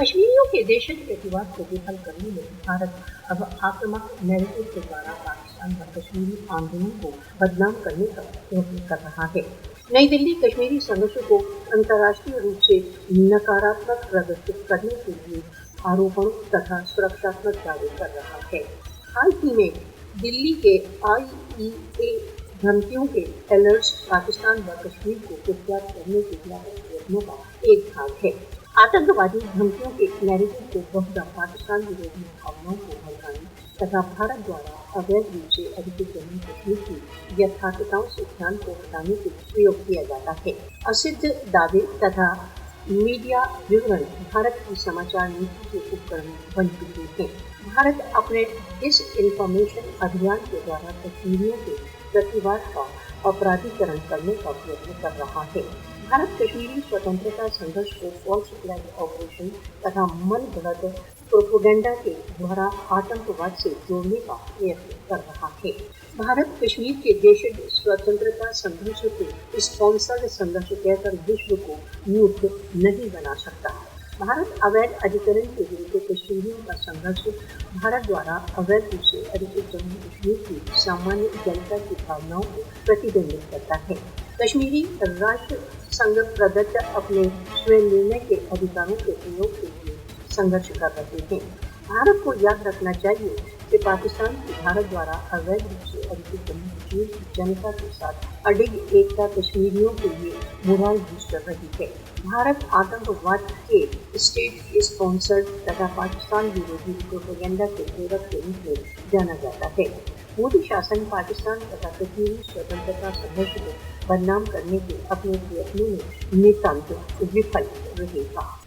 कश्मीरियों के दहशत प्रतिवाद को विफल करने में भारत अब आक्रामक नैरेटिव के द्वारा पाकिस्तान व कश्मीरी आंदोलन को बदनाम करने का प्रयत्न कर रहा है। नई दिल्ली कश्मीरी संघर्ष को अंतर्राष्ट्रीय रूप से नकारात्मक प्रदर्शित करने के लिए आरोपण तथा सुरक्षात्मक दावे कर रहा है। हाल ही में दिल्ली के IEA धमकियों के अलर्ट्स पाकिस्तान व कश्मीर को कुख्यात करने के व्यापक प्रयत्नों का एक भाग है। आतंकवादी धमकियों के नैरेटिव को बहुधा पाकिस्तान विरोधी भावनाओं को भड़काने तथा भारत द्वारा अवैध रूप से अधिकृत जम्मू कश्मीर की यथार्थताओं से ध्यान को हटाने के लिए प्रयोग किया जाता है। असिद्ध दावे तथा मीडिया विवरण भारत की समाचार नीति के उपकरण बन चुके हैं। भारत अपने इस इंफॉर्मेशन अभियान के द्वारा कश्मीरियों के प्रतिवाद का अपराधीकरण करने का प्रयत्न कर रहा है। भारत कश्मीरी स्वतंत्रता संघर्ष को फॉल्स फ्लैग ऑपरेशन तथा मन गढ़ंत प्रोपेगेंडा के द्वारा आतंकवाद से जोड़ने का प्रयत्न कर रहा है। भारत कश्मीर के देशज स्वतंत्रता संघर्ष को स्पॉन्सर्ड संघर्ष कहकर विश्व को मूर्ख नहीं बना सकता। भारत अवैध अधिकरण के विरुद्ध कश्मीरियों का संघर्ष भारत द्वारा अवैध रूप से अधिकृत जम्मू कश्मीर की सामान्य जनता की भावनाओं को प्रतिबिंबित करता है। कश्मीरी राष्ट्र संघ प्रदत्त अपने स्वयं निर्णय के अधिकारों के प्रयोग के लिए संघर्ष कर रहे हैं। भारत को याद रखना चाहिए कि पाकिस्तान की भारत द्वारा अवैध रूप से अधिकृत जम्मू कश्मीर की जनता के साथ अडिग एकता कश्मीरियों के लिए मोराल बूस्ट कर रही है। भारत आतंकवाद के स्टेट स्पॉन्सर्ड तथा पाकिस्तान विरोधी प्रोपेगेंडा के प्रेरक के रूप में जाना जाता है। मोदी शासन पाकिस्तान तथा कश्मीरी स्वतंत्रता संघर्ष को बदनाम करने के अपने प्रयत्नों में नितांत विफल रहेगा।